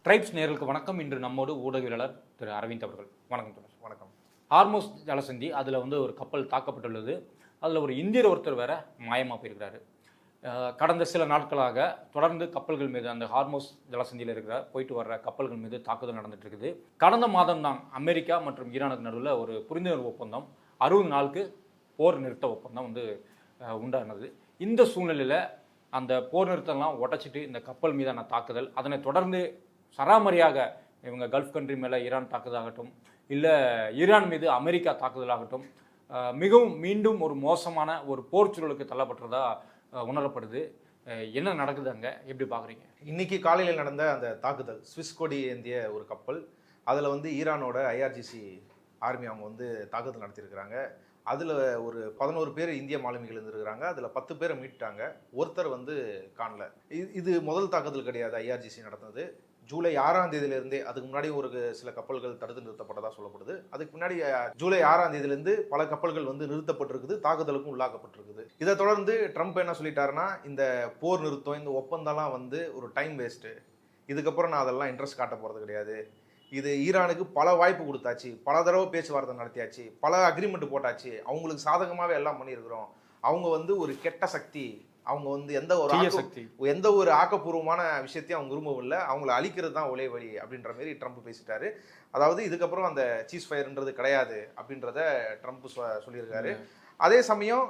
Tribes நேயர்களுக்கு வணக்கம். இன்று நம்மோடு ஊடகவியலாளர் திரு அரவிந்த் அவர்கள். வணக்கம் சார். வணக்கம். ஹார்மோஸ் ஜலசந்தி அதில் ஒரு கப்பல் தாக்கப்பட்டுள்ளது. அதில் ஒரு இந்தியர் ஒருத்தர் வேற மாயமாக போயிருக்கிறாரு. கடந்த சில நாட்களாக தொடர்ந்து கப்பல்கள் மீது அந்த ஹார்மோஸ் ஜலசந்தியில் இருக்கிற போயிட்டு வர்ற கப்பல்கள் மீது தாக்குதல் நடந்துட்டு இருக்குது. கடந்த மாதம் தான் அமெரிக்கா மற்றும் ஈரானுக்கு நடுவில் ஒரு புரிந்துணர்வு ஒப்பந்தம் 60 நாளுக்கு போர் நிறுத்த ஒப்பந்தம் உண்டானது. இந்த சூழ்நிலையில் அந்த போர் நிறுத்தம்லாம் உடைச்சிட்டு இந்த கப்பல் மீதான தாக்குதல், அதனை தொடர்ந்து சராமரியாக இவங்க கல்ஃப் கண்ட்ரி மேலே ஈரான் தாக்குதலாகட்டும், இல்லை ஈரான் மீது அமெரிக்கா தாக்குதலாகட்டும், மிகவும் மீண்டும் ஒரு மோசமான ஒரு போர் சூழலுக்கு தள்ளப்பட்டதா உணரப்படுது. என்ன நடக்குது அங்கே, எப்படி பார்க்குறீங்க? இன்னைக்கு காலையில் நடந்த அந்த தாக்குதல், ஸ்விஸ் கொடி ஏந்திய ஒரு கப்பல், அதில் ஈரானோட ஐஆர்ஜிசி ஆர்மி அவங்க தாக்குதல் நடத்தியிருக்கிறாங்க. அதில் ஒரு 11 பேர் இந்திய மாலுமிகள் இருந்திருக்கிறாங்க. அதில் 10 பேரை மீட்டாங்க. ஒருத்தர் காணல. இது முதல் தாக்குதல் கிடையாது ஐஆர்ஜிசி நடந்தது. ஜூலை 6ஆம் தேதியிலிருந்தே, அதுக்கு முன்னாடி ஒரு சில கப்பல்கள் தடுத்து நிறுத்தப்பட்டதாக சொல்லப்படுது. அதுக்கு முன்னாடி ஜூலை 6ஆம் தேதியிலிருந்து பல கப்பல்கள் நிறுத்தப்பட்டிருக்குது, தாக்குதலுக்கும் உள்ளாக்கப்பட்டிருக்குது. இதை தொடர்ந்து ட்ரம்ப் என்ன சொல்லிட்டாருன்னா, இந்த போர் நிறுத்தம், இந்த ஒப்பந்தம்லாம் ஒரு டைம் வேஸ்ட்டு, இதுக்கப்புறம் நான் அதெல்லாம் இன்ட்ரெஸ்ட் காட்ட போகிறது கிடையாது. இது ஈரானுக்கு பல வாய்ப்பு கொடுத்தாச்சு, பல தடவை பேச்சுவார்த்தை நடத்தியாச்சு, பல அக்ரிமெண்ட் போட்டாச்சு, அவங்களுக்கு சாதகமாகவே எல்லாம் பண்ணியிருக்கிறோம். அவங்க ஒரு கெட்ட சக்தி, அவங்க எந்த ஒரு ஆக்கப்பூர்வமான விஷயத்தையும் அவங்க விரும்பவில்லை, அவங்கள அழிக்கிறது தான் ஒரே வழி அப்படின்ற மாதிரி ட்ரம்ப் பேசிட்டாரு. அதாவது இதுக்கப்புறம் அந்த சீஸ் ஃபயர்ன்றது கிடையாது அப்படின்றத ட்ரம்ப் சொல்லியிருக்காரு. அதே சமயம்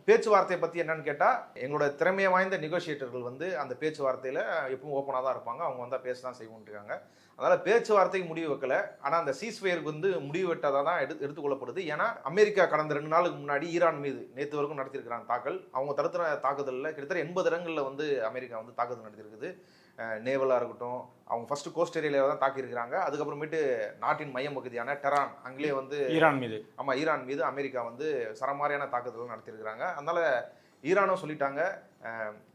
பேச்சுவார்த்தையை பற்றி என்னன்னு கேட்டால், எங்களோட திறமையை வாய்ந்த நெகோசியேட்டர்கள் அந்த பேச்சுவார்த்தையில் எப்பவும் ஓப்பனாக தான் இருப்பாங்க, அவங்க வந்தால் பேச தான் செய்வோன்ட்டுருக்காங்க. அதனால் பேச்சுவார்த்தைக்கு முடிவு வைக்கல, ஆனால் அந்த சீஸ்ஃபயருக்கு முடிவு விட்டதாக தான் எடுத்துக்கொள்ளப்படுது. ஏன்னா அமெரிக்கா கடந்த 2 நாளுக்கு முன்னாடி ஈரான் மீது நேற்று வரைக்கும் நடத்தியிருக்கிறாங்க தாக்கல். அவங்க தடுத்துற தாக்குதலில் கிட்டத்தட்ட 80 இடங்களில் அமெரிக்கா தாக்குதல் நடத்தியிருக்குது. நேவலாக இருக்கட்டும், அவங்க ஃபர்ஸ்ட் கோஸ்ட் ஏரியாவில் தான் தாக்கியிருக்கிறாங்க. அதுக்கப்புறமேட்டு நாட்டின் மையம் பகுதியான டெரான், அங்கேயே ஈரான் மீது ஈரான் மீது அமெரிக்கா சரமாரியான தாக்குதல் நடத்தியிருக்கிறாங்க. அதனால ஈரானும் சொல்லிட்டாங்க,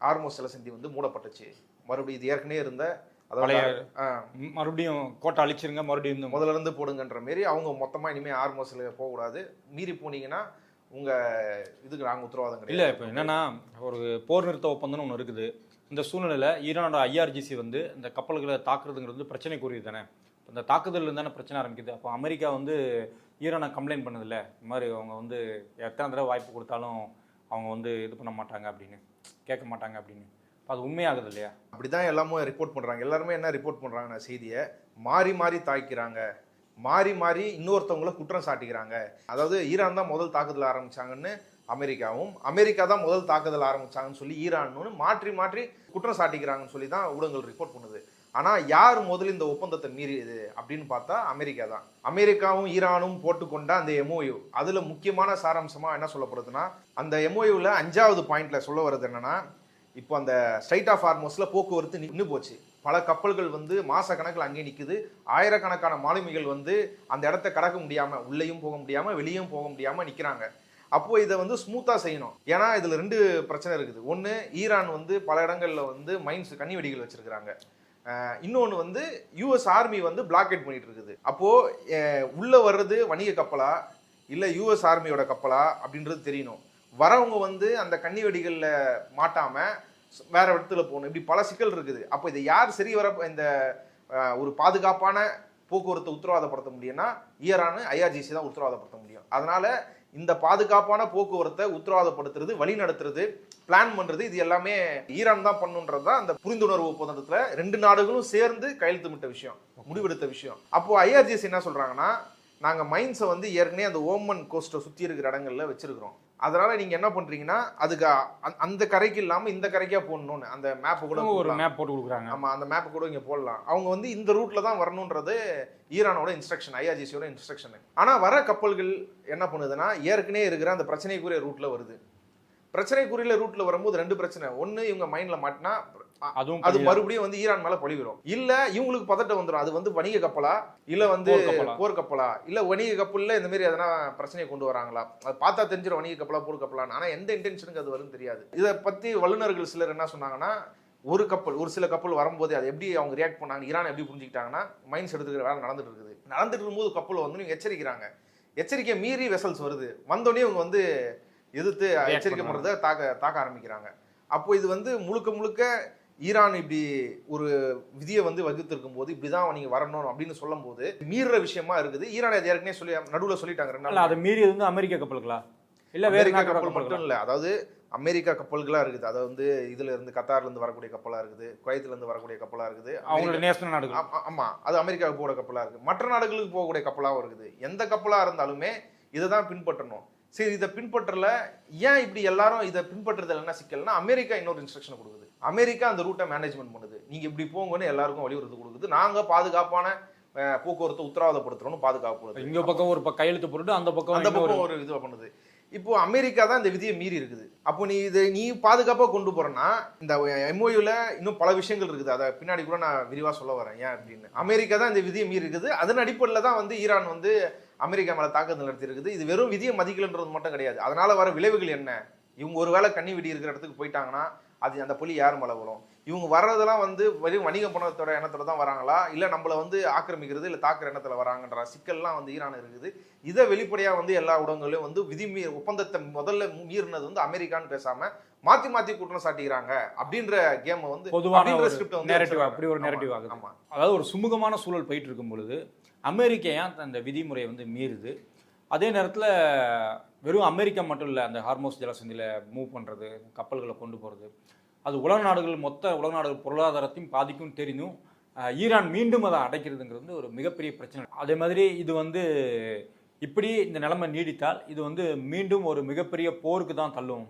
ஹார்மோஸ் ஜலசந்தி மூடப்பட்டுச்சு, மறுபடியும் இது ஏற்கனவே இருந்த மறுபடியும் கோட்டை அழிச்சிருங்க, மறுபடியும் முதல்ல இருந்து போடுங்கன்ற மாரி அவங்க மொத்தமாக இனிமேல் ஹார்மோஸில் போகக்கூடாது, மீறி போனீங்கன்னா இதுக்கு நாங்கள் உத்தரவாதம் கிடையாது. இல்லை, இப்போ என்னன்னா ஒரு போர் நிறுத்த ஒப்பந்தம்னு ஒன்று இருக்குது. இந்த சூழ்நிலையில் ஈரானோட ஐஆர்ஜிசி இந்த கப்பல்களை தாக்குறதுங்கிறது பிரச்சனைக்குரியது தானே. இந்த தாக்குதல் தானே பிரச்சனை ஆரம்பிக்குது. அப்போ அமெரிக்கா ஈரானை கம்ப்ளைண்ட் பண்ணதில்லை, இந்த மாதிரி அவங்க எத்தனை தடவை வாய்ப்பு கொடுத்தாலும் அவங்க இது பண்ண மாட்டாங்க அப்படின்னு, கேட்க மாட்டாங்க அப்படின்னு. அது உண்மையாகுது இல்லையா? அப்படிதான் எல்லாமே ரிப்போர்ட் பண்ணுறாங்க. எல்லாருமே என்ன ரிப்போர்ட் பண்ணுறாங்கன்னா, செய்தியை மாறி மாறி தாக்கிறாங்க, மாறி மாறி இன்னொருத்தவங்கள குற்றம் சாட்டிக்கிறாங்க. அதாவது ஈரான் தான் முதல் தாக்குதல் ஆரம்பிச்சாங்கன்னு அமெரிக்காவும், அமெரிக்கா தான் முதல் தாக்குதல் ஆரம்பிச்சாங்கன்னு சொல்லி ஈரான்னு மாற்றி மாற்றி குற்றம் சாட்டிக்கிறாங்கன்னு சொல்லி தான் ஊடகங்கள் ரிப்போர்ட் பண்ணுது. ஆனால் யார் முதல்ல இந்த ஒப்பந்தத்தை மீறியது அப்படின்னு பார்த்தா அமெரிக்கா தான். அமெரிக்காவும் ஈரானும் போட்டுக்கொண்ட அந்த எம்ஓயு, அதில் முக்கியமான சாராம்சமாக என்ன சொல்லப்படுதுன்னா, அந்த எம்ஓயுவில் 5வது பாயிண்ட்ல சொல்ல வர்றது என்னன்னா, இப்போ அந்த ஸ்ட்ரைட் ஆஃப் ஹார்மோஸில் போக்குவரத்து நின்று போச்சு. பல கப்பல்கள் மாச கணக்கில் அங்கே நிற்குது. ஆயிரக்கணக்கான மாலுமிகள் அந்த இடத்த கடக்க முடியாமல், உள்ளேயும் போக முடியாமல் வெளியும் போக முடியாமல் நிற்கிறாங்க. அப்போ இதை ஸ்மூத்தாக செய்யணும். ஏன்னா இதில் 2 பிரச்சனை இருக்குது. ஒன்று, ஈரான் பல இடங்களில் மைன்ஸ், கன்னி வெடிகள் வச்சிருக்கிறாங்க. இன்னொன்று யூஎஸ் ஆர்மி பிளாக்கெட் பண்ணிட்டு இருக்குது. அப்போது உள்ளே வர்றது வணிக கப்பலா இல்லை யூஎஸ் ஆர்மியோட கப்பலா அப்படின்றது தெரியணும். வரவங்க அந்த கன்னி வெடிகளில் மாட்டாமல் வேற இடத்துல போகணும். இப்படி பல சிக்கல் இருக்குது. அப்போ இதை யார் சரி வர இந்த ஒரு பாதுகாப்பான போக்குவரத்தை உத்தரவாதப்படுத்த முடியும்னா ஈரான் ஐஆர்ஜிசி தான் உத்தரவாதப்படுத்த முடியும். அதனால இந்த பாதுகாப்பான போக்குவரத்தை உத்தரவாதப்படுத்துறது, வழி நடத்துறது, பிளான் பண்றது, இது எல்லாமே ஈரான் தான் பண்ணுன்றது தான் அந்த புரிந்துணர்வு ஒப்பந்தத்துல 2 நாடுகளும் சேர்ந்து கையெழுத்துமிட்ட விஷயம், முடிவெடுத்த விஷயம். அப்போ ஐஆர்ஜிசி என்ன சொல்றாங்கன்னா, நாங்க மைன்ஸை ஏற்கனவே அந்த ஓமன் கோஸ்ட்டை சுற்றி இருக்கிற இடங்கள்ல வச்சிருக்கிறோம். அதனால நீங்க என்ன பண்றீங்கன்னா, அதுக்கு அந்த கரைக்கு இல்லாம இந்த கரைக்கா போடணும்னு அந்த மேப் கூட ஒரு மேப் போட்டு கொடுக்குறாங்க. ஆமா, அந்த மேப் கூட இங்க போடலாம். அவங்க இந்த ரூட்ல தான் வரணும்ன்றது ஈரானோட இன்ஸ்ட்ரக்ஷன், ஐஆர்ஜிசியோட இன்ஸ்ட்ரக்ஷன். ஆனா வர கப்பல்கள் என்ன பண்ணுதுன்னா, ஏற்கனவே இருக்கிற அந்த பிரச்சனைக்குரிய ரூட்ல வருது. பிரச்சனைக்குரிய ரூட்ல வரும்போது 2 பிரச்சனை. ஒன்னு, இவங்க மைண்ட்ல மாட்டினா அது மறுபடியும் ஈரான் மேல பழிவிடும். இல்ல இவங்களுக்கு பதட்டம் வந்துடும், அது வணிக கப்பலா இல்ல போர் கப்பலா, இல்ல வணிக கப்பல்ல இந்த மாதிரி எதனா பிரச்சனையை கொண்டு வராங்களா, அது பார்த்தா தெரிஞ்சிடும் வணிக கப்பலா போர் கப்பலான்னு. ஆனா எந்த இன்டென்ஷனுக்கு அது வரும் தெரியாது. இதை பத்தி வல்லுநர்கள் சிலர் என்ன சொன்னாங்கன்னா, ஒரு சில கப்பல் வரும்போது அதை எப்படி அவங்க ரியாக்ட் பண்ணாங்க, ஈரான் எப்படி புரிஞ்சுக்கிட்டாங்கன்னா, மைன்ஸ் எடுத்துக்கிற வேலை நடந்துட்டு இருக்குது. நடந்துட்டு இருக்கும்போது கப்பல் நீங்க எச்சரிக்கிறாங்க, எச்சரிக்கை மீறி வெசல்ஸ் வருது, வந்தோடனே இவங்க எதிர்த்து எச்சரிக்கை பண்றதை தாக்க ஆரம்பிக்கிறாங்க. அப்போ இது முழுக்க முழுக்க ஈரான் இப்படி ஒரு விதியை வந்து வகுத்திருக்கும் போது இப்படிதான் நீங்க வரணும் அப்படின்னு சொல்லும் போது மீறுற விஷயமா இருக்குது. ஈரான் அதை ஏற்கனவே சொல்லி நடுவில் சொல்லிட்டாங்க 2 நாள். அதை மீறியது வந்து அமெரிக்க கப்பல்களா இல்ல வேற அமெரிக்கா கப்பல் மட்டும் இல்ல, அதாவது அமெரிக்கா கப்பல்களா இருக்குது. அதாவது வந்து இதுல இருந்து கத்தார்ல இருந்து வரக்கூடிய கப்பலா இருக்குது, குவைத்துல இருந்து வரக்கூடிய கப்பலா இருக்குது, அவங்களோட நேஷனல் நாடுகள். ஆமா, அது அமெரிக்காவுக்கு போகிற கப்பலா இருக்கு, மற்ற நாடுகளுக்கு போகக்கூடிய கப்பலாவும் இருக்குது. எந்த கப்பலா இருந்தாலுமே இதை தான் பின்பற்றணும். சரி, இதை பின்பற்றல, ஏன் இப்படி எல்லாரும் இதை பின்பற்றுறதுல என்ன சிக்கல்னா, அமெரிக்கா இன்னொரு இன்ஸ்ட்ரக்ஷன் கொடுக்குது. அமெரிக்கா அந்த ரூட்டை மேனேஜ்மெண்ட் பண்ணுது. நீங்க இப்படி போங்கன்னு எல்லாருக்கும் வலியுறுத்தி கொடுக்குது. நாங்க பாதுகாப்பான போக்குவரத்து உத்தரவாதப்படுத்துறோம், பாதுகாப்பு. இங்க பக்கம் ஒரு கையெழுத்து போட்டு அந்த பக்கம் ஒரு இது பண்ணுது. இப்போ அமெரிக்கா தான் இந்த விதியை மீறி இருக்குது. அப்போ நீ பாதுகாப்பாக கொண்டு போறேன்னா, இந்த எம்ஓயூல இன்னும் பல விஷயங்கள் இருக்குது. அதை பின்னாடி கூட நான் விரிவா சொல்ல வரேன் ஏன் அப்படின்னு. அமெரிக்கா தான் இந்த விதியை மீறி இருக்குது. அதன் அடிப்படையில் தான் வந்து ஈரான் வந்து அமெரிக்கா மேல தாக்குதல் நடத்தி இருக்குது. இது வெறும் விதியை மதிக்கலன்றது மட்டும் கிடையாது. அதனால வர விளைவுகள் என்ன? இவங்க ஒருவேளை கண்ணி வெடி இருக்கிற இடத்துக்கு போயிட்டாங்கன்னா அது அந்த புலி யார் மேலே வரும்? இவங்க வர்றதெல்லாம் வந்து வெறும் வணிக பணத்தோட எண்ணத்துல தான் வராங்களா, இல்லை நம்மளை வந்து ஆக்கிரமிக்கிறது இல்லை தாக்குற எண்ணத்துல வராங்கன்ற சிக்கல்லாம் வந்து ஈரான் இருக்குது. இதை வெளிப்படையாக வந்து எல்லா ஊடகங்களையும் வந்து விதி ஒப்பந்தத்தை முதல்ல மீறினது வந்து அமெரிக்கான்னு பேசாம மாத்தி மாத்தி குற்றம் சாட்டிக்கிறாங்க அப்படின்ற கேமை வந்து பொதுவான நேரட்டிவ், அப்படி ஒரு நேரட்டிவ் ஆகுது. ஆமா, அதாவது ஒரு சுமூகமான சூழல் போயிட்டு இருக்கும் பொழுது அமெரிக்கா ஏன் அந்த விதிமுறையை வந்து மீறுது? அதே நேரத்தில் வெறும் அமெரிக்கா மட்டும் இல்லை, அந்த ஹார்மோஸ் ஜலசந்தியில் மூவ் பண்ணுறது, கப்பல்களை கொண்டு போகிறது, அது உலக நாடுகள், மொத்த உலக நாடுகள் பொருளாதாரத்தையும் பாதிக்கும் தெரியும். ஈரான் மீண்டும் அதை அடைக்கிறதுங்கிறது வந்து ஒரு மிகப்பெரிய பிரச்சனை. அதே மாதிரி இது வந்து இப்படி இந்த நிலைமை நீடித்தால் இது வந்து மீண்டும் ஒரு மிகப்பெரிய போருக்கு தான் தள்ளும்.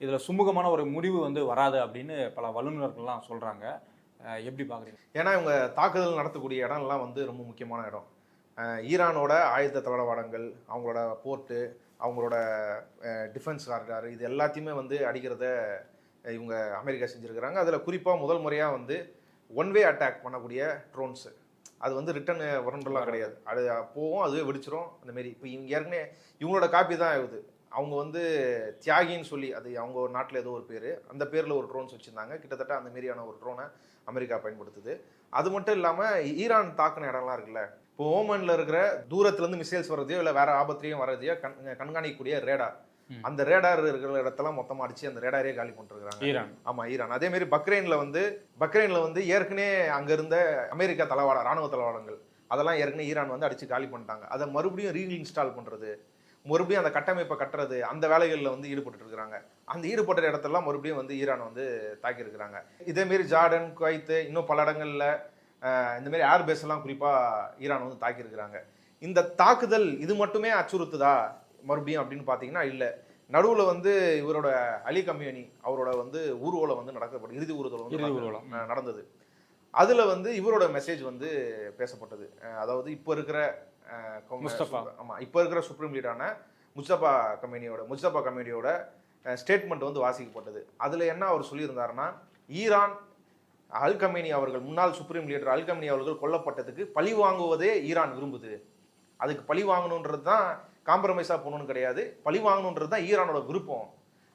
இதில் சுமூகமான ஒரு முடிவு வந்து வராது அப்படின்னு பல வல்லுநர்கள்லாம் சொல்கிறாங்க. எப்படி பார்க்குறீங்க? ஏன்னா இவங்க தாக்குதல் நடத்தக்கூடிய இடம்லாம் வந்து ரொம்ப முக்கியமான இடம். ஈரானோட ஆயுத தளவாடங்கள், அவங்களோட போர்ட்டு, அவங்களோட டிஃபென்ஸ் காரிடார், இது எல்லாத்தையுமே வந்து அடிக்கிறத இவங்க அமெரிக்கா செஞ்சுருக்கிறாங்க. அதில் குறிப்பாக முதல் முறையாக வந்து ஒன் வே அட்டாக் பண்ணக்கூடிய ட்ரோன்ஸு, அது வந்து ரிட்டன் வரணுன்றலாம் கிடையாது, அது போகும், அதுவே வெடிச்சிரும் அந்தமாரி. இப்போ இவங்க ஏற்கனவே இவங்களோட காப்பி தான் ஆகுது. அவங்க வந்து தியாகின்னு சொல்லி, அது அவங்க ஒரு நாட்டில் ஏதோ ஒரு பேர், அந்த பேரில் ஒரு ட்ரோன்ஸ் வச்சுருந்தாங்க. கிட்டத்தட்ட அந்த மாரியான ஒரு ட்ரோனை அமெரிக்கா பயன்படுத்துது. அது மட்டும் இல்லாமல் ஈரான் தாக்குன இடம்லாம் இருக்குல்ல, இப்போ ஓமனில் இருக்கிற தூரத்துலேருந்து மிசைல்ஸ் வர்றதையோ இல்லை வேற ஆபத்திலையும் வர்றதையோ கண்காணிக்கக்கூடிய ரேடார், அந்த ரேடார் இருக்கிற இடத்தெல்லாம் மொத்தமாக அடிச்சு அந்த ரேடாரே காலி பண்ணிருக்காங்க ஈரான். ஆமாம், ஈரான். அதே மாதிரி பக்ரைனில் வந்து ஏற்கனவே அங்கே இருந்த அமெரிக்கா ராணுவ தளவாடங்கள் அதெல்லாம் ஏற்கனவே ஈரான் வந்து அடிச்சு காலி பண்ணிட்டாங்க. அதை மறுபடியும் ரீஇன்ஸ்டால் பண்ணுறது, மறுபடியும் அந்த கட்டமைப்பை கட்டுறது, அந்த வேலைகளில் வந்து ஈடுபட்டு இருக்கிறாங்க. அந்த ஈடுபட்ட இடத்தெல்லாம் மறுபடியும் வந்து ஈரான் வந்து தாக்கியிருக்கிறாங்க. இதேமாரி ஜார்டன், குவைத்து, இன்னும் பல இடங்களில் இந்தமாரி ஏர்பேஸ் எல்லாம் குறிப்பாக ஈரான் வந்து தாக்கியிருக்கிறாங்க. இந்த தாக்குதல் இது மட்டுமே அச்சுறுத்துதா மறுபடியும் அப்படின்னு பார்த்தீங்கன்னா இல்லை. நடுவில் வந்து இவரோட அலி கமியனி அவரோட வந்து ஊர்வலம் வந்து நடக்கப்பட்டது, இறுதி ஊர்வலம் வந்து நடந்தது. அதில் வந்து இவரோட மெசேஜ் வந்து பேசப்பட்டது. அதாவது இப்போ இருக்கிற சுப்ரீம் லீடரான முஸ்தபா கமேனியோட ஸ்டேட்மெண்ட் வந்து வாசிக்கப்பட்டது. அதில் என்ன அவர் சொல்லியிருந்தாருன்னா, ஈரான் அல் கமேனி அவர்கள், முன்னாள் சுப்ரீம் லீடர் அல் கமேனி அவர்கள் கொல்லப்பட்டதுக்கு பழி வாங்குவதே ஈரான் விரும்புது. அதுக்கு பழி வாங்கணுன்றது தான் காம்ப்ரமைஸாக போகணுன்னு கிடையாது, பழி வாங்கணுன்றது தான் ஈரானோட விருப்பம்.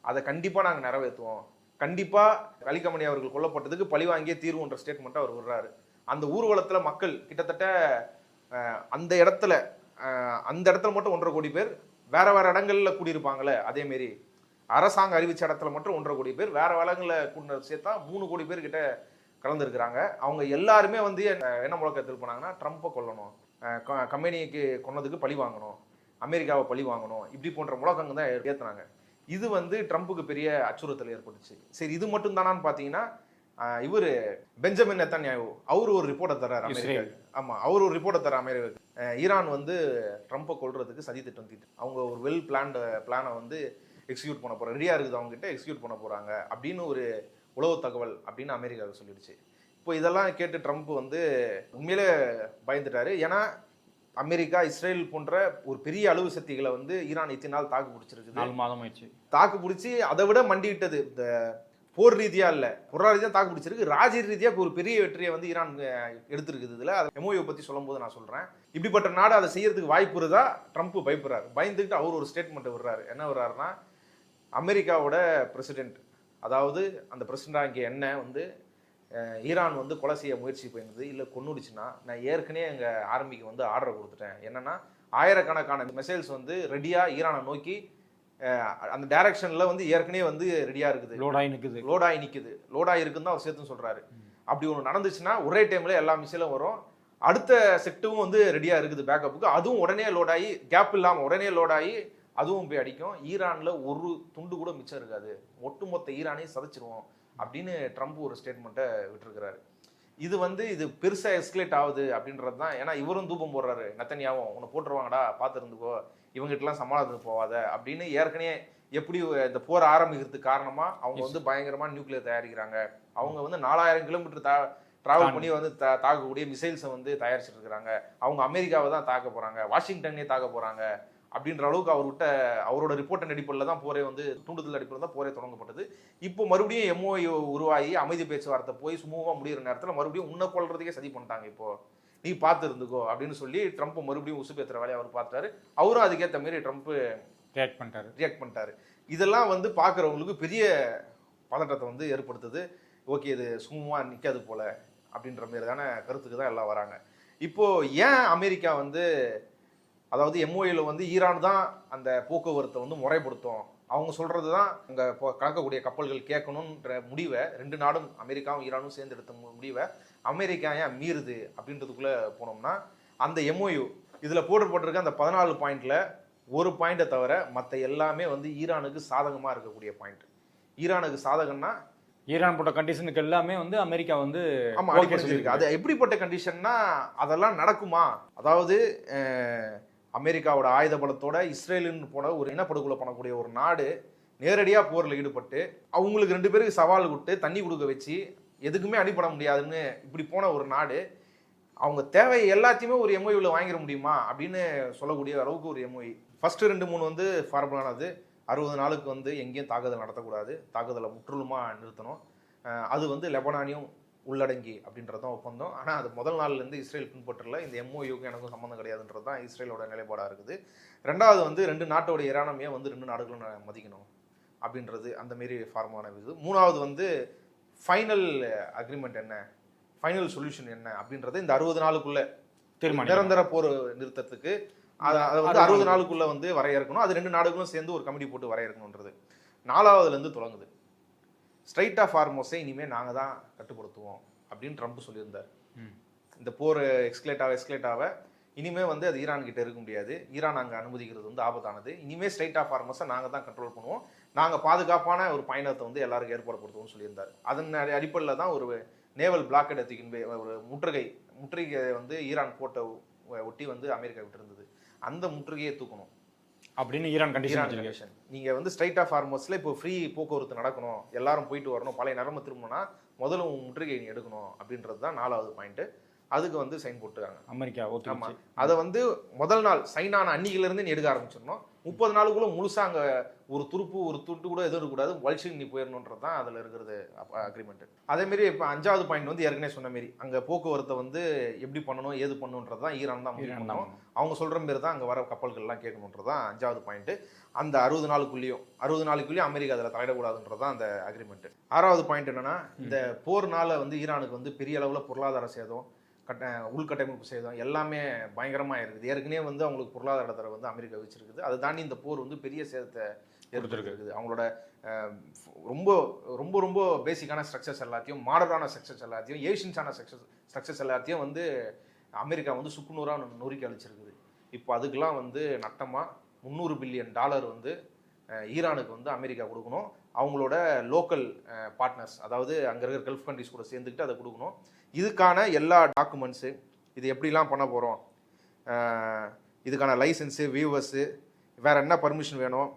அதை கண்டிப்பாக நாங்கள் நிறைவேற்றுவோம். கண்டிப்பாக அலி கமேனி அவர்கள் கொல்லப்பட்டதுக்கு பழி வாங்கியே தீர்வுன்ற ஸ்டேட்மெண்ட்டை அவர் விடுறாரு. அந்த ஊர்வலத்தில் மக்கள் கிட்டத்தட்ட அந்த இடத்துல மட்டும் 1.5 கோடி பேர், வேற இடங்கள்ல கூடியிருப்பாங்களே அதேமாரி அரசாங்கம் அறிவிச்ச இடத்துல மட்டும் 1.5 கோடி பேர், வேற இடங்களில் கூடின சேர்த்தா 3 கோடி பேர் கிட்ட கலந்துருக்கிறாங்க. அவங்க எல்லாருமே வந்து என்ன முழக்கத்தில் போனாங்கன்னா, ட்ரம்ப்பை கொல்லணும், கம்பெனிக்கு கொன்னதுக்கு பழி வாங்கணும், அமெரிக்காவை பழி வாங்கணும், இப்படி போன்ற முழக்கங்கள் தான் ஏற்றுனாங்க. இது வந்து ட்ரம்ப்புக்கு பெரிய அச்சுறுத்தல் ஏற்பட்டுச்சு. சரி, இது மட்டும் தானான்னு பார்த்தீங்கன்னா, இவர் பெஞ்சமின் நெத்தன்யாஹூ அவர் ஒரு ரிப்போர்ட்டை தர்றாரு அமெரிக்கா. ஆமாம், அவர் ஒரு ரிப்போர்ட்டை தர அமெரிக்கா. ஈரான் வந்து ட்ரம்ப்பை கொல்றதுக்கு சதி திட்டம் அவங்க ஒரு வெல் பிளானை வந்து எக்ஸிக்யூட் பண்ண போகிறாங்க, ரெடியாக இருக்குது, அவங்க கிட்ட எக்ஸிக்யூட் பண்ண போகிறாங்க அப்படின்னு ஒரு உளவு தகவல் அப்படின்னு அமெரிக்காவுக்கு சொல்லிடுச்சு. இப்போ இதெல்லாம் கேட்டு ட்ரம்ப் வந்து உண்மையிலே பயந்துட்டாரு. ஏன்னா அமெரிக்கா, இஸ்ரேல் போன்ற ஒரு பெரிய அளவு சக்திகளை வந்து ஈரான் இத்தனை நாள் தாக்கு பிடிச்சிருக்கு, 4 மாதம் ஆயிடுச்சு தாக்கு பிடிச்சி, அதை விட மண்டிவிட்டது. இந்த போர் ரீதியா இல்ல, பொருளாதார ரீதியாக தாக்கு பிடிச்சிருக்கு, ராஜ்ய ரீதியாக ஒரு பெரிய வெற்றியை வந்து ஈரான் எடுத்திருக்குது. இதுல எம்ஓயூ பத்தி சொல்லும் போது நான் சொல்றேன், இப்படிப்பட்ட நாடு அதை செய்யறதுக்கு வாய்ப்பு இருந்தா ட்ரம்ப் பயப்படுறாரு. பயந்துக்கிட்டு அவர் ஒரு ஸ்டேட்மெண்ட் விடுறாரு. என்ன விடுறாருன்னா, அமெரிக்காவோட பிரசிடென்ட், அதாவது அந்த பிரசிடென்ட் இங்கே என்ன வந்து ஈரான் வந்து கொலை செய்ய முயற்சி பண்ணிருது, இல்லை கொன்னுடுச்சுன்னா நான் ஏற்கனவே எங்கள் ஆர்மிக்கு வந்து ஆர்டர் கொடுத்துட்டேன். என்னன்னா, ஆயிரக்கணக்கான மிசைல்ஸ் வந்து ரெடியாக ஈரானை நோக்கி அந்த டைரக்ஷன்ல வந்து ஏற்கனவே வந்து ரெடியா இருக்குது, லோடாகி நிற்குது. லோடாகி இருக்குன்னு தான் அவர் சேர்த்துன்னு சொல்றாரு. அப்படி ஒன்று நடந்துச்சுன்னா ஒரே டைம்ல எல்லா மிசைலும் வரும். அடுத்த செக்டும் வந்து ரெடியா இருக்குது பேக்கப்புக்கு. அதுவும் உடனே லோடாகி, கேப் இல்லாம உடனே லோடாகி அதுவும் போய் அடிக்கும். ஈரான்ல ஒரு துண்டு கூட மிச்சம் இருக்காது, ஒட்டுமொத்த ஈரானையும் சதைச்சிருவோம் அப்படின்னு ட்ரம்ப் ஒரு ஸ்டேட்மெண்ட்டை விட்டுருக்கிறாரு. இது வந்து இது பெருசா எஸ்கலேட் ஆகுது அப்படின்றது தான். ஏன்னா இவரும் தூபம் போடுறாரு, நெத்தன்யாவும் உன்னை போட்டுருவாங்கடா பார்த்து இருந்துக்கோ, இவங்ககிட்டலாம் சமாளத்துக்கு போவாத அப்படின்னு. ஏற்கனவே எப்படி இந்த போர் ஆரம்பிக்கிறதுக்கு காரணமா அவங்க வந்து பயங்கரமா நியூக்ளியர் தயாரிக்கிறாங்க. அவங்க வந்து 4000 கிலோமீட்டர் டிராவல் பண்ணி வந்து தாக்கக்கூடிய மிசைல்ஸை வந்து தயாரிச்சுட்டு இருக்கிறாங்க. அவங்க அமெரிக்காவை தான் தாக்க போறாங்க, வாஷிங்டனே தாக்க போறாங்க அப்படின்ற அளவுக்கு அவரோட ரிப்போர்ட்டின் அடிப்படையில் தான் போரே வந்து தூண்டுதல் அடிப்படையில் தான் போரே தொடங்கப்பட்டது. இப்போ மறுபடியும் எம்ஓயு உருவாகி அமைதி பேச்சுவார்த்தை போய் சுமூகமாக முடிகிற நேரத்தில் மறுபடியும் உன்னை கொள்றதுக்கே சதி பண்ணிட்டாங்க, இப்போ நீ பார்த்து இருந்துக்கோ அப்படின்னு சொல்லி ட்ரம்ப் மறுபடியும் உசுப்பேற்றுற வேலையை அவர் பார்த்தாரு. அவரும் அதுக்கேற்ற மாதிரி ட்ரம்ப் ரியாக்ட் பண்ணிட்டாரு. இதெல்லாம் வந்து பார்க்குறவங்களுக்கு பெரிய பதட்டத்தை வந்து ஏற்படுத்துது. ஓகே, இது சுமூகமாக நிற்காது போல அப்படின்ற மாரி தானே கருத்துக்கு தான் எல்லாம் வராங்க. இப்போ ஏன் அமெரிக்கா வந்து, அதாவது எம்ஓஏல வந்து ஈரான் தான் அந்த போக்குவரத்தை வந்து முறைப்படுத்தும், அவங்க சொல்றது தான் அங்கே கலக்கக்கூடிய கப்பல்கள் கேட்கணுன்ற முடிவை, ரெண்டு நாடும் அமெரிக்காவும் ஈரானும் சேர்ந்து எடுத்த முடிவை அமெரிக்கா ஏன் மீறுது அப்படின்றதுக்குள்ளே போனோம்னா, அந்த எம்ஓயு இதில் போட்டிருக்க அந்த 14 பாயிண்ட்ல ஒரு பாயிண்டை தவிர மற்ற எல்லாமே வந்து ஈரானுக்கு சாதகமாக இருக்கக்கூடிய பாயிண்ட். ஈரானுக்கு சாதகம்னா ஈரான் போட்ட கண்டிஷனுக்கு எல்லாமே வந்து அமெரிக்கா வந்து சொல்லியிருக்கு. அது எப்படிப்பட்ட கண்டிஷன்னா அதெல்லாம் நடக்குமா? அதாவது அமெரிக்காவோட ஆயுத பலத்தோட இஸ்ரேலுன்னு போன ஒரு இனப்படுகொலை பண்ணக்கூடிய ஒரு நாடு நேரடியாக போரில் ஈடுபட்டு அவங்களுக்கு 2 பேருக்கு சவால் விட்டு தண்ணி கொடுக்க வச்சு எதுக்குமே அடிபட முடியாதுன்னு இப்படி போன ஒரு நாடு அவங்க தேவை எல்லாத்தையுமே ஒரு எம்ஓயூவில் வாங்கிட முடியுமா அப்படின்னு சொல்லக்கூடிய அளவுக்கு ஒரு எம்ஓஇ. ஃபர்ஸ்ட் 2-3 வந்து ஃபார்முலானது 60 நாளுக்கு வந்து எங்கேயும் தாக்குதல் நடத்தக்கூடாது, தாக்குதலை முற்றிலுமாக நிறுத்தணும், அது வந்து லெபனானையும் உள்ளடங்கி அப்படின்றதான் ஒப்பந்தம். ஆனால் அது முதல் நாள்லேருந்து இஸ்ரேல் பின்பற்றல. இந்த எம்ஓயூக்கு எனக்கும் சம்மந்தம் கிடையாதுன்றது தான் இஸ்ரேலோட நிலைப்பாடாக இருக்குது. ரெண்டாவது வந்து 2 நாட்டோட இராணுமையை வந்து 2 நாடுகளும் மதிக்கணும் அப்படின்றது அந்த மாரி ஃபார்முலான இது. மூணாவது வந்து ஃபைனல் அக்ரிமெண்ட் என்ன, ஃபைனல் சொல்யூஷன் என்ன அப்படின்றத இந்த 60 நாளுக்குள்ள நிரந்தர போர் நிறுத்தத்துக்கு அதை வந்து 60 நாளுக்குள்ள வந்து வரையறுக்கணும். அது 2 நாடுகளும் சேர்ந்து ஒரு கமிட்டி போட்டு வரையறுக்கணுன்றது. 4வதுலேருந்து தொடங்குது. ஸ்ட்ரைட் ஆஃப் ஹார்மோஸை இனிமேல் நாங்கள் தான் கட்டுப்படுத்துவோம் அப்படின்னு ட்ரம்ப் சொல்லியிருந்தார். இந்த போர் எஸ்கலேட் ஆக இனிமேல் வந்து அது ஈரான் கிட்ட இருக்க முடியாது, ஈரான் அங்கே அனுமதிக்கிறது வந்து ஆபத்தானது, இனிமேல் ஸ்ட்ரைட் ஆஃப் ஹார்மோஸை நாங்கள் தான் கண்ட்ரோல் பண்ணுவோம், நாங்கள் பாதுகாப்பான ஒரு பயணத்தை வந்து எல்லாருக்கும் ஏற்படுத்துவோம்னு சொல்லியிருந்தார். அதன் அடிப்படையில் தான் ஒரு நேவல் பிளாக்கெட் ஒரு முற்றுகை வந்து ஈரான் கோட்டை ஒட்டி வந்து அமெரிக்கா விட்டு இருந்தது. அந்த முற்றுகையை தூக்கணும் அப்படின்னு ஈரான் கண்டிஷன். நீங்க வந்து ஸ்ட்ரைட் ஆஃப் ஹார்மோஸ்ல இப்போ ஃப்ரீ போக்குவரத்து நடக்கணும், எல்லாரும் போயிட்டு வரணும், பழைய நிலைமை திரும்பணும்னா முதல்ல முற்றுகை நீ எடுக்கணும் அப்படின்றது தான் 4வது பாயிண்ட். அதுக்கு வந்து சைன் போட்டுருக்காங்க அமெரிக்கா. ஆமா, அதை வந்து முதல் நாள் சைன் ஆன அன்னிக்கிலிருந்து நீ எடுக்க ஆரம்பிச்சிடணும். 30 நாளுக்குள்ள முழுசா அங்க ஒரு துருப்பு ஒரு துட்டு கூட எதுவும் இருக்கக்கூடாது, வலிச்சு நீ போயிடணுன்றது தான் அதுல இருக்கிறது அக்ரிமெண்ட். அதே மாதிரி இப்போ 5வது பாயிண்ட் வந்து ஏற்கனவே சொன்ன மாரி அங்க போக்குவரத்தை வந்து எப்படி பண்ணணும் ஏது பண்ணணுன்றது தான் ஈரான் தான் பண்ணணும். அவங்க சொல்ற மாரி தான் அங்க வர கப்பல்கள்லாம் கேட்கணுன்றது தான் 5வது பாயிண்ட். அந்த 60 நாளுக்குள்ளேயும் அமெரிக்கா அதில் தலையிடக்கூடாதுன்றது தான் அந்த அக்ரிமெண்ட். 6வது பாயிண்ட் என்னன்னா, இந்த போர்னால வந்து ஈரானுக்கு வந்து பெரிய அளவில் பொருளாதார சேதம், உள்கட்டமைப்பு சேதம் எல்லாமே பயங்கரமாக இருக்குது. ஏற்கனவே வந்து அவங்களுக்கு பொருளாதார தடவை வந்து அமெரிக்கா வச்சிருக்குது. அதை தாண்டி இந்த போர் வந்து பெரிய சேதத்தை ஏற்படுத்திருக்குது. அவங்களோட ரொம்ப ரொம்ப ரொம்ப பேசிக்கான ஸ்ட்ரக்சர்ஸ் எல்லாத்தையும், மாடர்னான ஸ்ட்ரக்சர்ஸ் எல்லாத்தையும், ஏஷியன்ஸான ஸ்ட்ரக்சர்ஸ் எல்லாத்தையும் வந்து அமெரிக்கா வந்து சுக்குநூறாக நொறுக்கி அழிச்சிருக்குது. இப்போ அதுக்கெல்லாம் வந்து நட்டமாக $300 பில்லியன் வந்து ஈரானுக்கு வந்து அமெரிக்கா கொடுக்கணும். அவங்களோட லோக்கல் பார்ட்னர்ஸ், அதாவது அங்கே இருக்கிற கல்ஃப் கண்ட்ரிஸ் கூட சேர்ந்துக்கிட்டு அதை கொடுக்கணும். இதுக்கான எல்லா டாக்குமெண்ட்ஸு, இது எப்படிலாம் பண்ண போகிறோம், இதுக்கான லைசன்ஸு, வியூவர்ஸு, வேறு என்ன பர்மிஷன் வேணும்,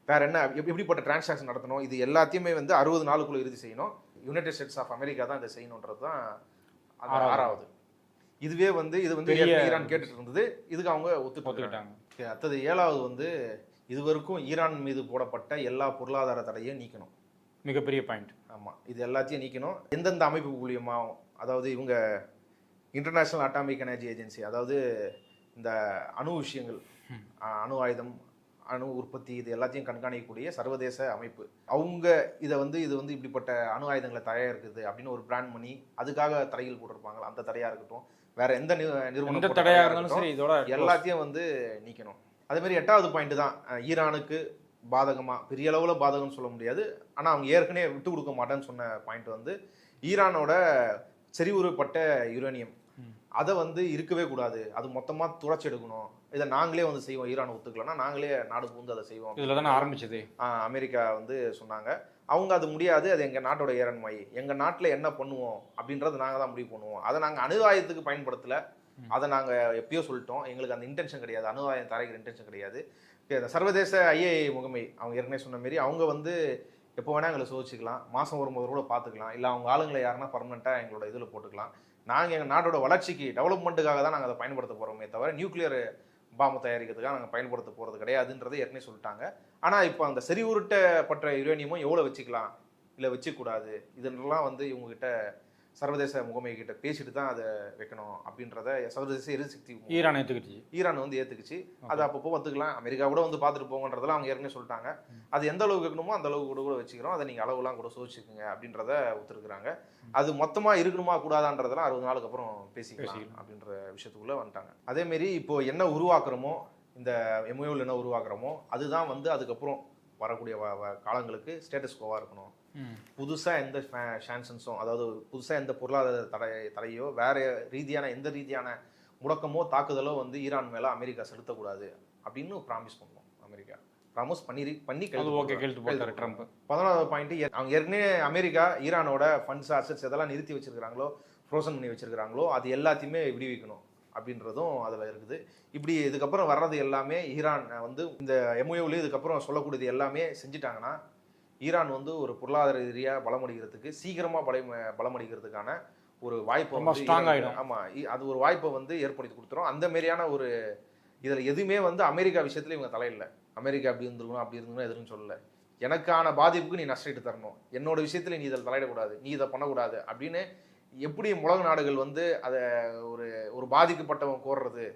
வேறு என்ன எப்படிப்பட்ட டிரான்சாக்ஷன் நடத்தணும், இது எல்லாத்தையுமே வந்து 60 நாளுக்குள்ளே இறுதி செய்யணும். யுனைடெட் ஸ்டேட்ஸ் ஆஃப் அமெரிக்கா தான் இதை செய்யணுன்றது தான் 6வது. இதுவே வந்து இது வந்து ஈரான் கேட்டுட்டு இருந்தது, இதுக்கு அவங்க ஒத்துக்கிட்டாங்க. அடுத்தது 7வது வந்து இதுவரைக்கும் ஈரான் மீது போடப்பட்ட எல்லா பொருளாதார தடையும் நீக்கணும். மிகப்பெரிய பாயிண்ட். ஆமாம், இது எல்லாத்தையும் நீக்கணும். எந்தெந்த அமைப்பு மூலியமாக, அதாவது இவங்க இன்டர்நேஷ்னல் அட்டாமிக் எனர்ஜி ஏஜென்சி, அதாவது இந்த அணு விஷயங்கள், அணு ஆயுதம், அணு உற்பத்தி, இது எல்லாத்தையும் கண்காணிக்கக்கூடிய சர்வதேச அமைப்பு, அவங்க இது வந்து இப்படிப்பட்ட அணு ஆயுதங்களை தயாரிக்குது அப்படின்னு ஒரு பிராண்ட் பண்ணி அதுக்காக தடைகள் போட்டிருப்பாங்க. அந்த தடையாக இருக்கட்டும், வேற எந்த நிறுவனம் தடையாக இருந்தாலும் சரி, இதோட எல்லாத்தையும் வந்து நீக்கணும். அதே மாதிரி 8வது பாயிண்ட் தான், ஈரானுக்கு பாதகமாக பெரிய அளவில் பாதகம்னு சொல்ல முடியாது. ஆனால் அவங்க ஏற்கனவே விட்டு கொடுக்க மாட்டேன்னு சொன்ன பாயிண்ட் வந்து ஈரானோட செறிவுறப்பட்ட யுரேனியம் அதை வந்து இருக்கவே கூடாது, அது மொத்தமாக துடைச்சி எடுக்கணும், இதை நாங்களே வந்து செய்வோம், ஈரான் ஒத்துக்கலன்னா நாங்களே நாடு பூந்து அதை செய்வோம். இதில் தானே ஆரம்பிச்சது. அமெரிக்கா வந்து சொன்னாங்க அவங்க அது முடியாது, அது எங்கள் நாட்டோட இறையாண்மை, எங்கள் நாட்டில் என்ன பண்ணுவோம் அப்படின்றத நாங்கள் தான் முடிவு பண்ணுவோம், அதை நாங்கள் அணு ஆயுதத்துக்கு பயன்படுத்தலை, அதை நாங்கள் எப்பயோ சொல்லிட்டோம், எங்களுக்கு அந்த இன்டென்ஷன் கிடையாது, அணு ஆயுதம் தரைக்கிற இன்டென்ஷன் கிடையாது. சர்வதேச ஐஏஏ முகமை அவங்க ஏற்கனவே சொன்ன மாரி அவங்க வந்து எப்போ வேணால் எங்களை சோதிச்சுக்கலாம், மாதம் வரும்போது கூட பார்த்துக்கலாம், இல்லை அவங்க ஆளுங்களை யாருன்னா பர்மனெண்ட்டாக எங்களோட இதில் போட்டுக்கலாம், நாங்கள் எங்கள் நாட்டோட வளர்ச்சிக்கு டெவலப்மெண்ட்டுக்காக தான் நாங்கள் அதை பயன்படுத்த போகிறோமே தவிர நியூக்ளியர் பாம்பு தயாரிக்கிறதுக்காக நாங்கள் பயன்படுத்த போகிறது கிடையாதுன்றதை ஏற்கனவே சொல்லிட்டாங்க. ஆனால் இப்போ அந்த செறிவுருட்டப்பட்ட யுரேனியமும் எவ்வளோ வச்சுக்கலாம் இல்லை வச்சுக்கூடாது, இதெல்லாம் வந்து இவங்ககிட்ட சர்வதேச முகமை கிட்ட பேசிட்டு தான் அதை வைக்கணும் அப்படின்றத சர்வதேச எரிசக்தி ஈரான் ஏற்றுக்கிச்சு. ஈரான் வந்து ஏற்றுக்குச்சு. அதை அப்பப்போ வந்துக்கலாம், அமெரிக்கா கூட வந்து பார்த்துட்டு போங்கன்றதெல்லாம் அவங்க ஏற்கனவே சொல்லிட்டாங்க. அது எந்த அளவுக்கு வைக்கணுமோ அந்த அளவுக்கு கூட வச்சுக்கிறோம், அதை நீங்கள் அளவுலாம் கூட சோதிச்சுக்குங்க அப்படின்றத ஒத்துருக்குறாங்க. அது மொத்தமாக இருக்கணுமா கூடாதான்றதெல்லாம் 60 நாளுக்கு அப்புறம் பேசிக்கலாம் அப்படின்ற விஷயத்துக்குள்ளே வந்துட்டாங்க. அதேமாரி இப்போ என்ன உருவாக்குறோமோ, இந்த எம்ஓயூவில் என்ன உருவாக்குறோமோ அதுதான் வந்து அதுக்கப்புறம் வரக்கூடிய காலங்களுக்கு ஸ்டேட்டஸ் கோவாக இருக்கணும். புதுசாக எந்த சான்சன்ஸும், அதாவது புதுசாக எந்த பொருளாதார தடையோ வேற ரீதியான எந்த ரீதியான முடக்கமோ தாக்குதலோ வந்து ஈரான் மேலே அமெரிக்கா செலுத்தக்கூடாது அப்படின்னு ப்ராமிஸ் பண்ணணும். அமெரிக்கா ப்ராமிஸ் பண்ணி 11வது பாயிண்ட், அவங்க ஏற்கனவே அமெரிக்கா ஈரானோட ஃபண்ட்ஸ் அசட்ஸ் எதெல்லாம் நிறுத்தி வச்சிருக்காங்களோ, ஃப்ரோசன் பண்ணி வச்சிருக்காங்களோ அது எல்லாத்தையுமே விடுவிக்கணும் அப்படின்றதும் அதில் இருக்குது. இப்படி இதுக்கப்புறம் வர்றது எல்லாமே ஈரான் வந்து இந்த எம்ஓயூவில் இதுக்கப்புறம் சொல்லக்கூடியது எல்லாமே செஞ்சுட்டாங்கன்னா ஈரான் வந்து ஒரு பொருளாதார ரீதியாக பலமடைகிறதுக்கு சீக்கிரமாக பலமடைகிறதுக்கான ஒரு வாய்ப்பை வந்து அது ஒரு வாய்ப்பை வந்து ஏற்படுத்தி கொடுத்துரும். அந்த மாதிரியான ஒரு இதில் எதுவுமே வந்து அமெரிக்கா விஷயத்துல இவங்க தலையில்லை, அமெரிக்கா அப்படி இருந்துருக்கணும் அப்படி இருந்துக்கணும் எதுவும் சொல்லலை, எனக்கான பாதிப்புக்கு நீ நஷ்டம் தரணும், என்னோட விஷயத்துல நீ இதில் தலையிடக்கூடாது, நீ இதை பண்ணக்கூடாது அப்படின்னு எப்படி உலக நாடுகள் வந்து அதை ஒரு பாதிக்கப்பட்டவன் கோர்றது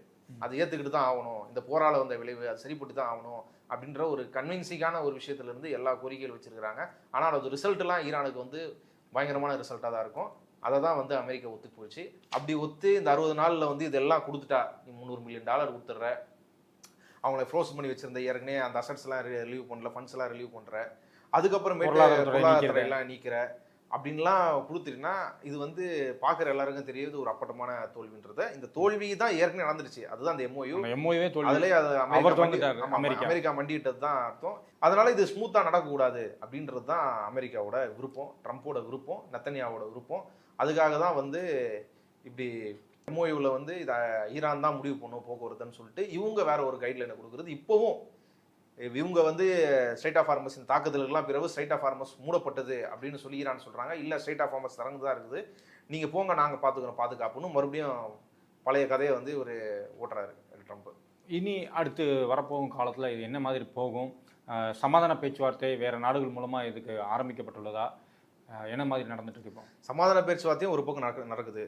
அதை ஏற்றுக்கிட்டு தான் ஆகணும், இந்த போரால வந்த விளைவு அது சரிப்பட்டு தான் ஆகணும் அப்படின்ற ஒரு கன்வின்சிங்கான ஒரு விஷயத்துல இருந்து எல்லா கோரிக்கைகள் வச்சிருக்கிறாங்க. ஆனால் அது ரிசல்ட்லாம் ஈரானுக்கு வந்து பயங்கரமான ரிசல்ட்டாக தான் இருக்கும். அதை தான் வந்து அமெரிக்கா ஒத்து போச்சு. அப்படி ஒத்து இந்த 60 நாளில் வந்து இதெல்லாம் கொடுத்துட்டா, நீ $300 மில்லியன் கொடுத்துட்ற, அவங்கள ஃப்ரோஸ் பண்ணி வச்சிருந்த ஏற்கனவே அந்த அசட்ஸ்லாம் ரிலீவ் பண்ணல, ஃபண்ட்ஸ் எல்லாம் ரிலீவ் பண்ற, அதுக்கப்புறமேட்டு பொருளாதாரத்துறை எல்லாம் நீக்கிற அப்படின்லாம் கொடுத்துட்டீங்கன்னா இது வந்து பார்க்குற எல்லாருக்கும் தெரியுது ஒரு அப்பட்டமான தோல்வின்றத. இந்த தோல்வி தான் ஏற்கனவே நடந்துருச்சு, அதுதான் அந்த எம்ஓயூவே அதுலேயே அது அமெரிக்கா மண்டிட்டது தான் அர்த்தம். அதனால இது ஸ்மூத்தாக நடக்கக்கூடாது அப்படின்றது தான் அமெரிக்காவோட விருப்பம், ட்ரம்ப்போட விருப்பம், நெத்தன்யாவோட விருப்பம். அதுக்காக தான் வந்து இப்படி எம்ஓயூவில் வந்து இதை ஈரான் தான் முடிவு பண்ணும் போக்குவரத்துன்னு சொல்லிட்டு இவங்க வேற ஒரு கைட்லைனை கொடுக்குறது. இப்போவும் இவங்க வந்து ஸ்ட்ரைட் ஆஃப் ஹார்மஸின் தாக்குதலுக்கெல்லாம் பிறகு ஸ்ட்ரைட் ஆஃப் ஹார்மஸ் மூடப்பட்டது அப்படின்னு சொல்லி ஈரான் சொல்கிறாங்க. இல்லை, ஸ்ட்ரைட் ஆஃப் ஹார்மஸ் திறந்து தான் இருக்குது, நீங்கள் போங்க நாங்கள் பார்த்துக்கிறோம் பாதுகாப்புன்னு மறுபடியும் பழைய கதையை வந்து ஒரு ஓட்டுறாரு ட்ரம்ப். இனி அடுத்து வரப்போகும் காலத்தில் இது என்ன மாதிரி போகும்? சமாதான பேச்சுவார்த்தை வேறு நாடுகள் மூலமாக இதுக்கு ஆரம்பிக்கப்பட்டுள்ளதா? என்ன மாதிரி நடந்துட்டு இருக்கு? இப்போ சமாதான பேச்சுவார்த்தையும் ஒரு பக்கம் நடக்குது,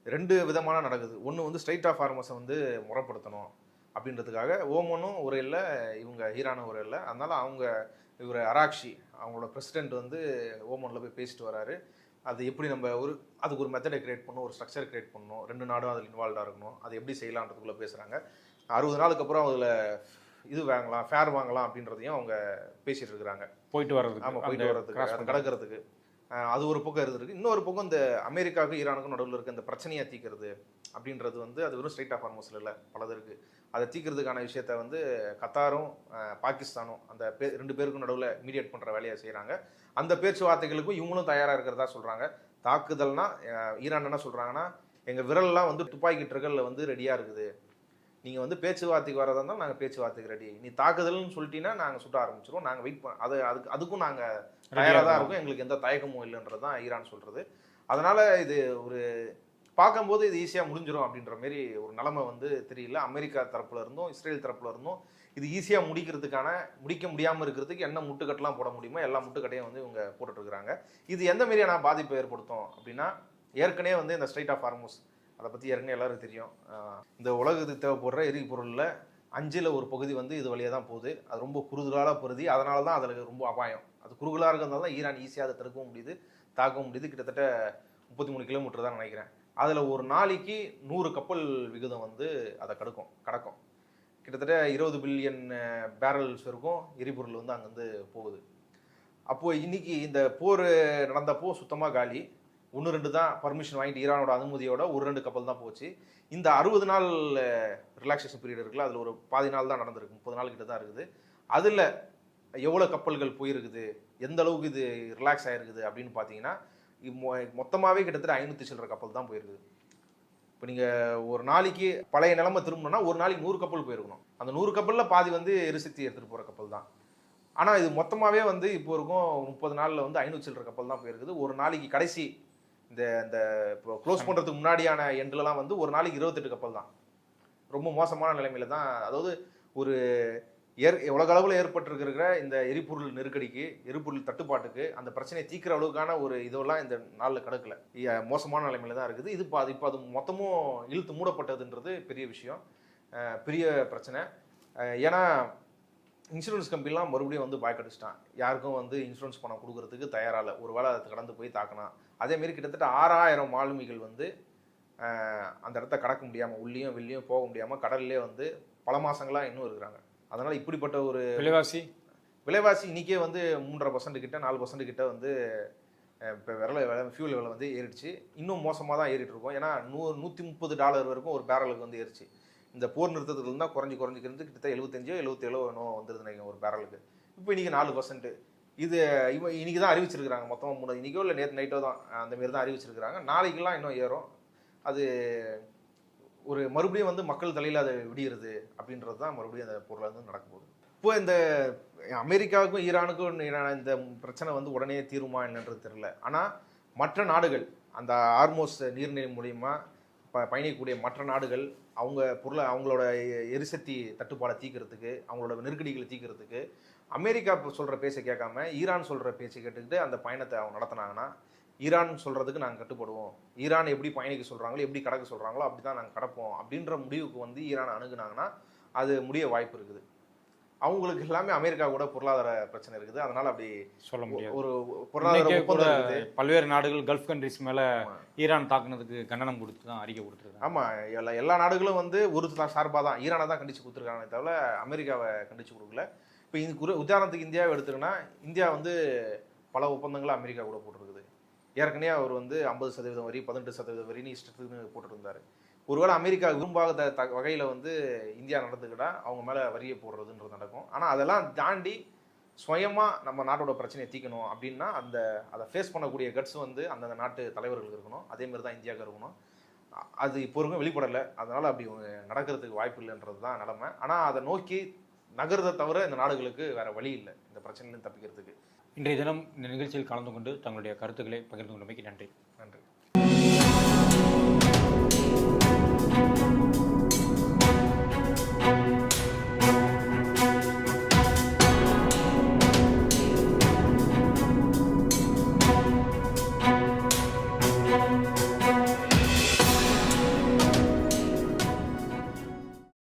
2 விதமான நடக்குது. ஒன்று வந்து ஸ்ட்ரைட் ஆஃப் ஹார்மஸை வந்து முறைப்படுத்தணும் அப்படின்றதுக்காக ஓமனும் ஒரு இல்லை, இவங்க ஈரானும் ஒரு இல்லை. அதனால அவங்க இவர் அராக்ஷி அவங்களோட பிரசிடென்ட் வந்து ஓமனில் போய் பேசிட்டு வராரு. அது எப்படி நம்ம அதுக்கு ஒரு மெத்தடை கிரியேட் பண்ணணும், ஒரு ஸ்ட்ரக்சர் கிரியேட் பண்ணணும், 2 நாடும் அதில் இன்வால்வ்டாக இருக்கணும், அது எப்படி செய்யலான்றதுக்குள்ளே பேசுகிறாங்க. 60 நாளுக்கு அப்புறம் அதில் இது வாங்கலாம், ஃபேர் வாங்கலாம் அப்படின்றதையும் அவங்க பேசிட்டு இருக்கிறாங்க. போயிட்டு வர்றதுக்கு, ஆமாம் போயிட்டு வர்றதுக்கு, அதை கடக்கிறதுக்கு. அது ஒரு பக்கம் இருந்திருக்கு. இன்னொரு பக்கம் இந்த அமெரிக்காவுக்கும் ஈரானுக்கும் நடுவில் இருக்க இந்த பிரச்சனையை தீர்க்கிறது அப்படின்றது வந்து அது வெறும் ஸ்ட்ரைட் ஆஃப் ஹார்மஸில் இல்லை, பலது இருக்குது. அதை தீர்க்கிறதுக்கான விஷயத்த வந்து கத்தாரும் பாகிஸ்தானும் அந்த 2 பேருக்கும் நடுவில் மீடியேட் பண்ணுற வேலையை செய்கிறாங்க. அந்த பேச்சுவார்த்தைகளுக்கும் இவங்களும் தயாராக இருக்கிறதா சொல்கிறாங்க. தாக்குதல்னா ஈரான் என்ன சொல்கிறாங்கன்னா, எங்கள் விரல்லாம் வந்து துப்பாக்கி ட்ரிகரில் வந்து ரெடியாக இருக்குது, நீங்கள் வந்து பேச்சுவார்த்தைக்கு வரதா இருந்தால் நாங்கள் பேச்சுவார்த்தைக்கு ரெடி, நீ தாக்குதல்னு சொல்லிட்டீங்கன்னா நாங்கள் சுட்ட ஆரம்பிச்சிடுவோம், நாங்கள் வெயிட் அதுக்கும் நாங்கள் தயாராக தான் இருக்கும், எங்களுக்கு எந்த தயக்கமும் இல்லைன்றது தான் ஈரான் சொல்கிறது. அதனால் இது ஒரு பார்க்கும்போது இது ஈஸியாக முடிஞ்சிடும் அப்படின்ற மாரி ஒரு நிலைமை வந்து தெரியல. அமெரிக்கா தரப்புல இருந்தும் இஸ்ரேல் தரப்புல இருந்தும் இது ஈஸியாக முடிக்க முடியாமல் இருக்கிறதுக்கு என்ன முட்டுக்கட்டெல்லாம் போட முடியுமோ எல்லா முட்டுக்கட்டையும் வந்து இவங்க போட்டுட்ருக்குறாங்க. இது எந்த மாதிரியான பாதிப்பை ஏற்படுத்தும் அப்படின்னா, ஏற்கனவே வந்து இந்த ஸ்ட்ரைட் ஆஃப் ஹார்மஸ் அதை பற்றி ஏற்கனவே எல்லாருக்கும் தெரியும். இந்த உலகத்துக்கு தேவைப்படுற எரிபொருளில் 5ல் ஒரு பகுதி வந்து இது வழியாக தான் போகுது. அது ரொம்ப குறுகலான பகுதி, அதனால தான் அதில் ரொம்ப அபாயம். அது குறுகலாக இருக்கிறதால தான் ஈரான் ஈஸியாக அதை தடுக்கவும் முடியுது, தாக்கவும் முடியுது. கிட்டத்தட்ட 33 கிலோமீட்டர் தான் நினைக்கிறேன். அதில் ஒரு நாளைக்கு 100 கப்பல் விகிதம் வந்து அதை கடக்கும். கிட்டத்தட்ட 20 பில்லியன் பேரல்ஸ் வரைக்கும் எரிபொருள் வந்து அங்கேருந்து போகுது. அப்போது இன்னைக்கு இந்த போர் நடந்தப்போ சுத்தமாக காலி. 1-2 தான் பர்மிஷன் வாங்கிட்டு ஈரானோட அனுமதியோட 1-2 கப்பல் தான் போச்சு. இந்த 60 நாள் ரிலாக்ஸேஷன் பீரியட் இருக்குல்ல, அதில் ஒரு பாதி நாள் தான் நடந்திருக்கு, 30 நாள் கிட்ட தான் இருக்குது. அதில் எவ்வளோ கப்பல்கள் போயிருக்குது, எந்த அளவுக்கு இது ரிலாக்ஸ் ஆகிருக்குது அப்படின்னு பார்த்தீங்கன்னா மொத்தமாகவே கிட்டத்தட்ட 500 சில்லற கப்பல் தான் போயிருக்குது. இப்போ நீங்கள் ஒரு நாளைக்கு பழைய நிலைமை திரும்பணும்னா ஒரு நாளைக்கு 100 கப்பல் போயிருக்கணும். அந்த 100 கப்பலில் பாதி வந்து எரிசக்தி எடுத்துகிட்டு போகிற கப்பல் தான். ஆனால் இது மொத்தமாகவே வந்து இப்போ இருக்கும் 30 நாளில் வந்து 500 சில்லற கப்பல் தான் போயிருக்குது. ஒரு நாளைக்கு கடைசி இந்த இப்போ க்ளோஸ் பண்ணுறதுக்கு முன்னாடியான எண்ட்லலாம் வந்து ஒரு நாளைக்கு 28 கப்பல் தான். ரொம்ப மோசமான நிலைமையில தான், அதாவது ஒரு உலக அளவில் ஏற்பட்டிருக்கிற இந்த எரிபொருள் நெருக்கடிக்கு, எரிபொருள் தட்டுப்பாட்டுக்கு, அந்த பிரச்சனையை தீர்க்கிற அளவுக்கான ஒரு இதெல்லாம் இந்த நாளில் கிடக்கல. மோசமான நிலைமையில தான் இருக்குது. இப்போ அது மொத்தமும் இழுத்து மூடப்பட்டதுன்றது பெரிய விஷயம், பெரிய பிரச்சனை. ஏன்னா இன்சூரன்ஸ் கம்பெனிலாம் மறுபடியும் வந்து பாய்க்கடிச்சிட்டான். யாருக்கும் வந்து இன்சூரன்ஸ் பணம் கொடுக்கறதுக்கு தயாராக இல்லை. ஒரு வேளை அதை கடந்து போய் தாக்கினா அதேமாரி கிட்டத்தட்ட 6000 மாலுமிகள் வந்து அந்த இடத்த கடக்க முடியாமல், உள்ளேயும் வெளியும் போக முடியாமல் கடல்லே வந்து பல மாதங்களாக இன்னும் இருக்கிறாங்க. அதனால் இப்படிப்பட்ட ஒரு விலைவாசி இன்றைக்கே வந்து 3.5% கிட்ட 4% கிட்ட வந்து இப்போ ஃபியூல் விலை வந்து ஏறிடுச்சு. இன்னும் மோசமாக தான் ஏறிட்டு இருக்கோம். ஏன்னா $130 வரைக்கும் ஒரு பேரலுக்கு வந்து ஏறிச்சு. இந்த போர் நிறுத்தத்துக்கு இருந்தால் குறைஞ்சிக்கிறது கிட்டத்தட்ட 75-77 வந்துருது நினைக்கிறேன் ஒரு பேரலுக்கு. இப்போ இன்றைக்கி 4%. இது இன்றைக்கி தான் அறிவிச்சிருக்கிறாங்க. மொத்தமாக 3 இன்றைக்கோ இல்லை நேற்று நைட்டோ தான் அந்தமாரி தான் அறிவிச்சிருக்கிறாங்க. நாளைக்கெல்லாம் இன்னும் ஏறும். அது ஒரு மறுபடியும் வந்து மக்கள் தலையில் அதை விடிகிறது அப்படின்றது தான் மறுபடியும் அந்த பொருளை வந்து நடக்க போகுது. இப்போ இந்த அமெரிக்காவுக்கும் ஈரானுக்கும் இந்த பிரச்சனை வந்து உடனே தீருமா என்னன்றது தெரியல. ஆனால் மற்ற நாடுகள் அந்த ஹார்மோஸ் நீர்நிலை மூலிமா பயணிக்கக்கூடிய மற்ற நாடுகள் அவங்களோட எரிசக்தி தட்டுப்பாடை தீர்க்கிறதுக்கு, அவங்களோட நெருக்கடிகளை தீர்க்கிறதுக்கு அமெரிக்கா சொல்கிற பேச்சை கேட்காம ஈரான் சொல்கிற பேச்சை கேட்டுக்கிட்டு அந்த பயணத்தை அவங்க நடத்தினாங்கன்னா, ஈரான் சொல்கிறதுக்கு நாங்கள் கட்டுப்படுவோம், ஈரான் எப்படி பயணிக்க சொல்கிறாங்களோ, எப்படி கடக்க சொல்கிறாங்களோ அப்படி தான் நாங்கள் கடப்போம் அப்படின்ற முடிவுக்கு வந்து ஈரான் அணுகுனாங்கன்னா அது முடிய வாய்ப்பு இருக்குது. அவங்களுக்கு எல்லாமே அமெரிக்கா கூட பொருளாதார பிரச்சனை இருக்குது. அதனால அப்படி சொல்ல முடியாது. ஒரு பொருளாதார ஒப்பந்தம் இருக்குது. பல்வேறு நாடுகள் கல்ஃப் கண்ட்ரிஸ் மேல ஈரான் தாக்குனதுக்கு கண்டனம் கொடுத்து தான் அறிக்கை கொடுத்துருக்காங்க. ஆமா, எல்லா நாடுகளும் வந்து ஒரு சார்பாக தான் ஈரானை தான் கண்டிச்சு கொடுத்துருக்காங்க, தவிர அமெரிக்காவை கண்டிச்சு கொடுக்கல. இப்போ இதுக்கு உதாரணத்துக்கு இந்தியாவை எடுத்துக்கினா, இந்தியா வந்து பல ஒப்பந்தங்களை அமெரிக்கா கூட போட்டிருக்குது. ஏற்கனவே அவர் வந்து 50% வரி 18% வரின்னு இஷ்டத்துக்குன்னு போட்டுருந்தாரு. ஒருவேளை அமெரிக்கா விரும்பாத வகையில் வந்து இந்தியா நடந்துக்கிட்டா அவங்க மேலே வரியை போடுறதுன்றது நடக்கும். ஆனால் அதெல்லாம் தாண்டி சுயமாக நம்ம நாட்டோட பிரச்சனையை தீக்கணும் அப்படின்னா அதை ஃபேஸ் பண்ணக்கூடிய கட்ஸ் வந்து அந்தந்த நாட்டு தலைவர்களுக்கு இருக்கணும். அதேமாதிரி தான் இந்தியாவுக்கு இருக்கணும். அது இப்போ வரைக்கும் வெளிப்படலை. அதனால் அப்படி நடக்கிறதுக்கு வாய்ப்பு இல்லைன்றது தான் நிலைமை. ஆனால் அதை நோக்கி நகர்றதை தவிர இந்த நாடுகளுக்கு வேறு வழி இல்லை இந்த பிரச்சனையிலும் தப்பிக்கிறதுக்கு. இன்றைய தினம் இந்த நிகழ்ச்சியில் கலந்து கொண்டு தங்களுடைய கருத்துக்களை பகிர்ந்து கொண்டமைக்கு நன்றி.